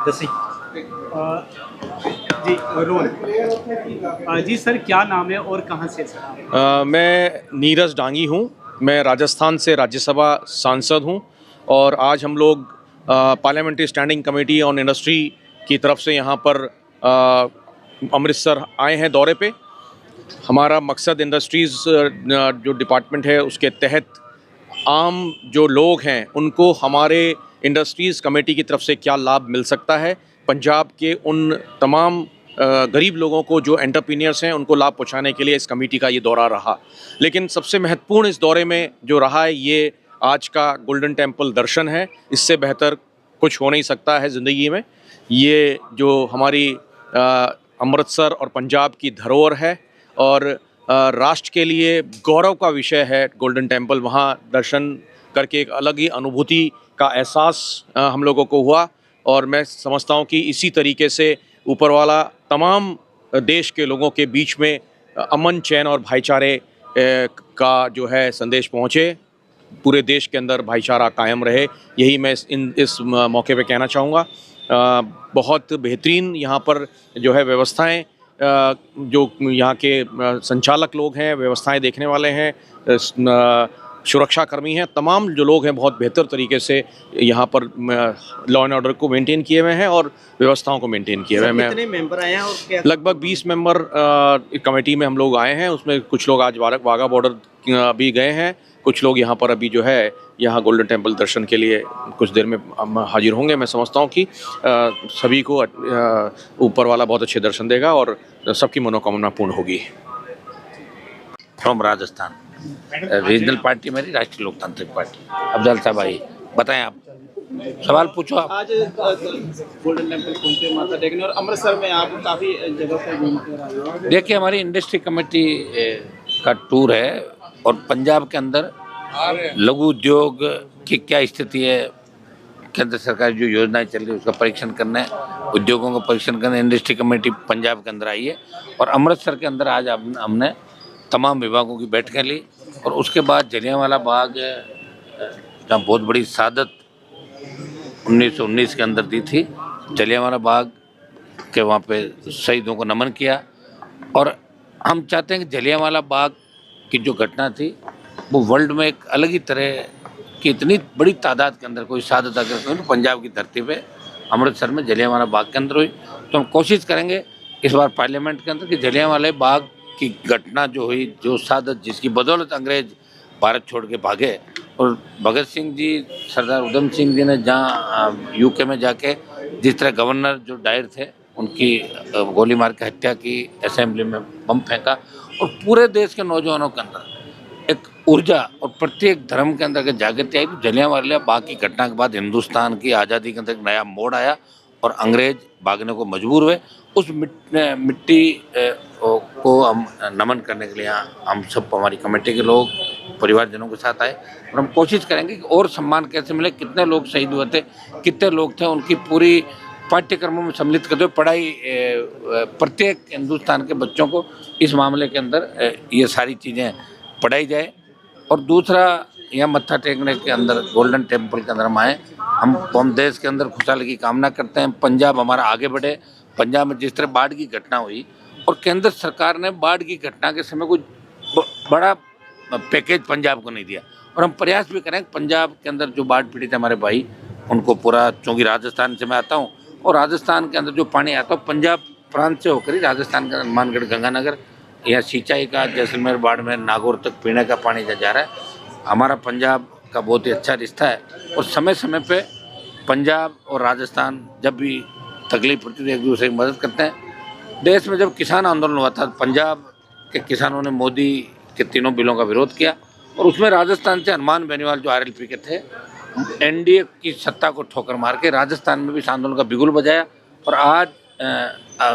दसी। जी रोहन। जी सर, क्या नाम है और कहाँ से सर आप? मैं नीरज डांगी हूँ। मैं राजस्थान से राज्यसभा सांसद हूँ और आज हम लोग parliamentary standing committee on industry की तरफ से यहाँ पर अमृतसर आए हैं दौरे पे। हमारा मकसद इंडस्ट्रीज़ जो डिपार्टमेंट है उसके तहत आम जो लोग हैं उनको हमारे इंडस्ट्रीज़ कमेटी की तरफ से क्या लाभ मिल सकता है, पंजाब के उन तमाम गरीब लोगों को जो एंटरप्रेन्योर्स हैं उनको लाभ पहुंचाने के लिए इस कमेटी का ये दौरा रहा। लेकिन सबसे महत्वपूर्ण इस दौरे में जो रहा है ये आज का गोल्डन टेम्पल दर्शन है। इससे बेहतर कुछ हो नहीं सकता है ज़िंदगी में। ये जो हमारी अमृतसर और पंजाब की धरोहर है और राष्ट्र के लिए गौरव का विषय है गोल्डन टेम्पल। वहाँ दर्शन करके एक अलग ही अनुभूति का एहसास हम लोगों को हुआ और मैं समझता हूँ कि इसी तरीके से ऊपर वाला तमाम देश के लोगों के बीच में अमन, चैन और भाईचारे का जो है संदेश पहुँचे, पूरे देश के अंदर भाईचारा कायम रहे, यही मैं इस मौके पे कहना चाहूँगा। बहुत बेहतरीन यहाँ पर जो है व्यवस्थाएं, जो यहाँ के संचालक लोग हैं, व्यवस्थाएं देखने वाले हैं, सुरक्षाकर्मी हैं, तमाम जो लोग हैं बहुत बेहतर तरीके से यहाँ पर लॉ एंड ऑर्डर को मेंटेन किए हुए हैं और व्यवस्थाओं को मेंटेन किए हुए हैं। कितने मेंबर आए हैं और क्या? लगभग 20 मेंबर कमेटी में हम लोग आए हैं। उसमें कुछ लोग आज वाघा बॉर्डर भी गए हैं, कुछ लोग यहाँ पर अभी जो है यहाँ गोल्डन टेम्पल दर्शन के लिए कुछ देर में हाजिर होंगे। मैं समझता हूँ कि सभी को ऊपर वाला बहुत अच्छे दर्शन देगा और सबकी मनोकामना पूर्ण होगी। फ्रॉम राजस्थान, रीजनल पार्टी मेरी राष्ट्रीय लोकतांत्रिक पार्टी। अफजल साहब आइए, बताएं आप, सवाल पूछो आप। आज गोल्डन टेम्पल पहुंचे माथा टेकने और अमृतसर में आप काफ़ी जगह पर घूम कर आए हो। देखिए, हमारी इंडस्ट्री कमेटी का टूर है और पंजाब के अंदर लघु उद्योग की क्या स्थिति है, केंद्र सरकार जो योजनाएं चल रही है उसका परीक्षण करना है, उद्योगों का परीक्षण करना है। इंडस्ट्री कमेटी पंजाब के अंदर आई है और अमृतसर के अंदर आज हमने तमाम विभागों की बैठकें ली और उसके बाद जलियांवाला बाग, जहाँ बहुत बड़ी शहादत 1919 के अंदर दी थी, जलियांवाला बाग के वहाँ पे शहीदों को नमन किया। और हम चाहते हैं कि जलियांवाला बाग की जो घटना थी वो वर्ल्ड में एक अलग ही तरह की, इतनी बड़ी तादाद के अंदर कोई शहादत अगर कोई पंजाब की धरती पे अमृतसर में जलियांवाला बाग के अंदर हुई, तो हम कोशिश करेंगे इस बार पार्लियामेंट के अंदर कि जलियांवाला बाग की घटना जो हुई, जो शहादत जिसकी बदौलत अंग्रेज भारत छोड़ के भागे, और भगत सिंह जी, सरदार उधम सिंह जी ने जहाँ यूके में जाके जिस तरह गवर्नर जो डायर थे उनकी गोली मार के हत्या की, असेंबली में बम फेंका, और पूरे देश के नौजवानों के अंदर एक ऊर्जा और प्रत्येक धर्म के अंदर जागृति आई। तो जलियांवाला बाग की घटना के बाद हिंदुस्तान की आज़ादी के अंदर एक नया मोड़ आया और अंग्रेज भागने को मजबूर हुए। उस मिट्टी को हम नमन करने के लिए हम सब, हमारी कमेटी के लोग परिवारजनों के साथ आए और हम कोशिश करेंगे कि और सम्मान कैसे मिले, कितने लोग शहीद हुए थे, कितने लोग थे, उनकी पूरी पाठ्यक्रमों में सम्मिलित करते हुए पढ़ाई, प्रत्येक हिंदुस्तान के बच्चों को इस मामले के अंदर ये सारी चीज़ें पढ़ाई जाए। और दूसरा, यहाँ मत्था टेकने के अंदर गोल्डन टेम्पल के अंदर हम आए, हम देश के अंदर खुशहाली की कामना करते हैं, पंजाब हमारा आगे बढ़े। पंजाब में जिस तरह बाढ़ की घटना हुई और केंद्र सरकार ने बाढ़ की घटना के समय कोई बड़ा पैकेज पंजाब को नहीं दिया, और हम प्रयास भी करें पंजाब के अंदर जो बाढ़ पीड़ित हमारे भाई उनको पूरा, चूँकि राजस्थान से मैं आता हूँ और राजस्थान के अंदर जो पानी आता है पंजाब प्रांत से होकर ही राजस्थान का हनुमानगढ़, गंगानगर, यहाँ सिंचाई का, जैसलमेर, बाड़मेर, नागौर तक पीने का पानी जा रहा है। हमारा पंजाब का बहुत ही अच्छा रिश्ता है और समय समय पे पंजाब और राजस्थान जब भी तकलीफ पड़ती है एक दूसरे की मदद करते हैं। देश में जब किसान आंदोलन हुआ था, पंजाब के किसानों ने मोदी के तीनों बिलों का विरोध किया और उसमें राजस्थान से हनुमान बेनीवाल जो आरएलपी के थे, एनडीए की सत्ता को ठोकर मार के राजस्थान में भी इस आंदोलन का बिगुल बजाया और आज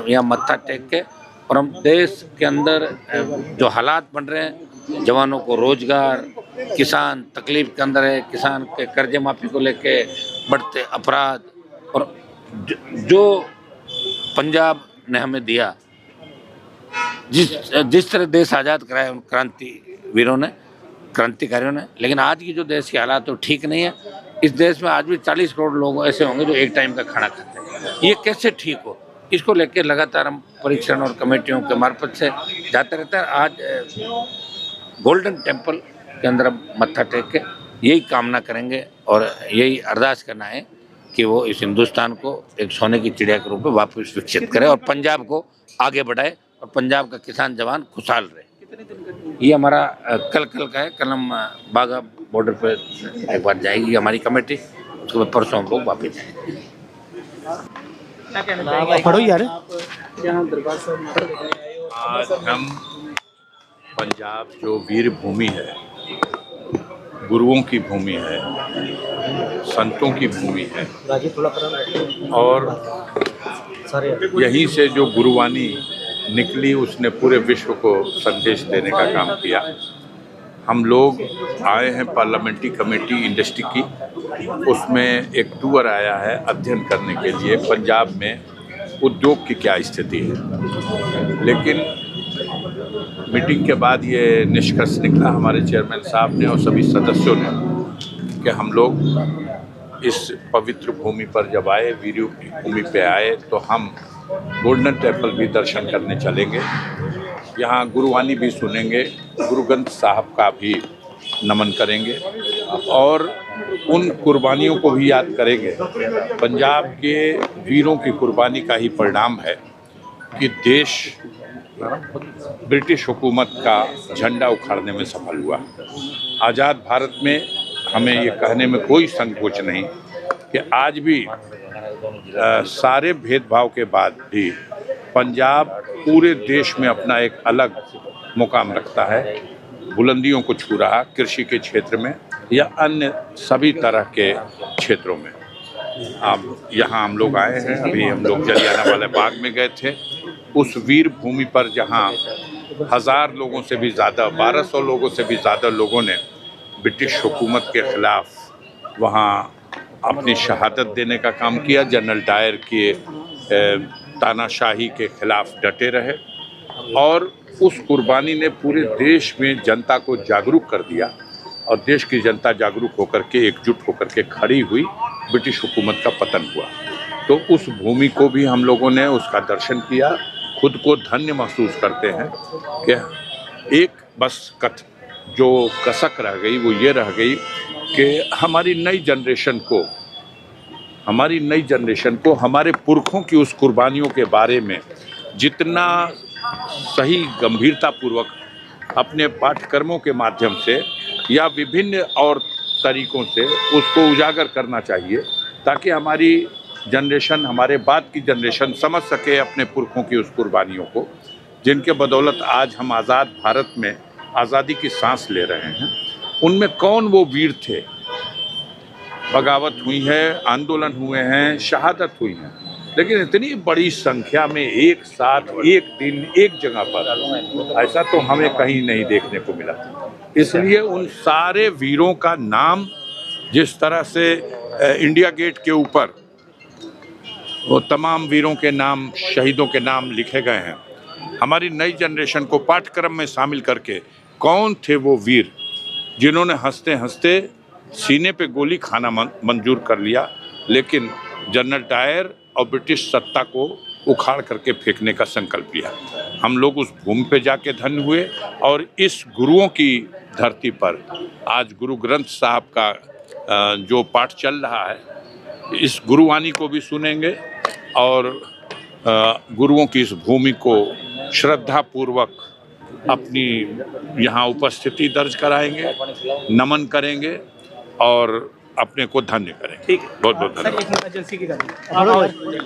यहाँ मत्था टेक के, और हम देश के अंदर जो हालात बन रहे हैं, जवानों को रोजगार, किसान तकलीफ के अंदर है, किसान के कर्जे माफी को लेके बढ़ते अपराध, और जो पंजाब ने हमें दिया, जिस तरह देश आज़ाद कराया उन क्रांतिवीरों ने, क्रांतिकारियों ने, लेकिन आज की जो देश के हालात तो ठीक नहीं है। इस देश में आज भी 40 करोड़ लोग ऐसे होंगे जो एक टाइम का खाना खाते हैं। ये कैसे ठीक हो, इसको लेकर लगातार हम परीक्षण और कमेटियों के मार्फत से जाते रहते हैं। आज गोल्डन टेम्पल के अंदर हम मत्था टेक के यही कामना करेंगे और यही अरदास करना है कि वो इस हिंदुस्तान को एक सोने की चिड़िया के रूप में वापस विकसित करे और पंजाब को आगे बढ़ाए और पंजाब का किसान जवान खुशहाल रहे। ये हमारा कल का है। कल हम बाघा बॉर्डर पर एक बार जाएगी हमारी कमेटी, उसके बाद परसों हम लोग वापस जाएंगे। क्या कहना चाहेंगे? पढ़ो यार। आप यहाँ दरबार साहब माता देखने आए और आज हम पंजाब जो वीर भूमि है, गुरुओं की भूमि है, संतों की भूमि है और यहीं से जो गुरुवाणी निकली उसने पूरे विश्व को संदेश देने का काम किया। हम लोग आए हैं पार्लियामेंट्री कमेटी इंडस्ट्री की, उसमें एक टूर आया है अध्ययन करने के लिए पंजाब में उद्योग की क्या स्थिति है। लेकिन मीटिंग के बाद ये निष्कर्ष निकला हमारे चेयरमैन साहब ने और सभी सदस्यों ने कि हम लोग इस पवित्र भूमि पर जब आए, वीरों की भूमि पे आए, तो हम गोल्डन टेम्पल भी दर्शन करने चलेंगे, यहाँ गुरुवाणी भी सुनेंगे, गुरु ग्रंथ साहब का भी नमन करेंगे और उन कुर्बानियों को भी याद करेंगे। पंजाब के वीरों की कुर्बानी का ही परिणाम है कि देश ब्रिटिश हुकूमत का झंडा उखाड़ने में सफल हुआ। आज़ाद भारत में हमें ये कहने में कोई संकोच नहीं कि आज भी सारे भेदभाव के बाद भी पंजाब पूरे देश में अपना एक अलग मुकाम रखता है, बुलंदियों को छू रहा, कृषि के क्षेत्र में या अन्य सभी तरह के क्षेत्रों में। अब यहाँ हम लोग आए हैं, अभी हम लोग जलियांवाला बाग में गए थे, उस वीर भूमि पर जहाँ 1000 लोगों से भी ज़्यादा, 1200 लोगों से भी ज़्यादा लोगों ने ब्रिटिश हुकूमत के ख़िलाफ़ वहाँ अपनी शहादत देने का काम किया। जनरल डायर के तानाशाही के ख़िलाफ़ डटे रहे और उस कुर्बानी ने पूरे देश में जनता को जागरूक कर दिया और देश की जनता जागरूक होकर के एकजुट होकर के खड़ी हुई, ब्रिटिश हुकूमत का पतन हुआ। तो उस भूमि को भी हम लोगों ने उसका दर्शन किया, खुद को धन्य महसूस करते हैं कि एक बस जो कसक रह गई वो ये रह गई कि हमारी नई जनरेशन को हमारे पुरखों की उस कुर्बानियों के बारे में जितना सही गंभीरतापूर्वक अपने पाठ्यक्रमों के माध्यम से या विभिन्न और तरीकों से उसको उजागर करना चाहिए, ताकि हमारी जनरेशन, हमारे बाद की जनरेशन समझ सके अपने पुरखों की उस कुर्बानियों को, जिनके बदौलत आज हम आज़ाद भारत में आज़ादी की सांस ले रहे हैं। उनमें कौन वो वीर थे? बगावत हुई है, आंदोलन हुए हैं, शहादत हुई है, लेकिन इतनी बड़ी संख्या में एक साथ एक दिन एक जगह पर ऐसा तो हमें कहीं नहीं देखने को मिला। इसलिए उन सारे वीरों का नाम जिस तरह से इंडिया गेट के ऊपर वो तमाम वीरों के नाम, शहीदों के नाम लिखे गए हैं, हमारी नई जनरेशन को पाठ्यक्रम में शामिल करके कौन थे वो वीर जिन्होंने हंसते हंसते सीने पे गोली खाना मंजूर कर लिया, लेकिन जनरल डायर और ब्रिटिश सत्ता को उखाड़ करके फेंकने का संकल्प लिया। हम लोग उस भूमि पे जाके धन्य हुए और इस गुरुओं की धरती पर आज गुरु ग्रंथ साहब का जो पाठ चल रहा है, इस गुरुवाणी को भी सुनेंगे और गुरुओं की इस भूमि को श्रद्धापूर्वक अपनी यहाँ उपस्थिति दर्ज कराएंगे, नमन करेंगे और अपने को धन्य करेंगे। ठीक, बहुत बहुत सर धन्यवाद। एक मिनट एजेंसी की गाड़ी।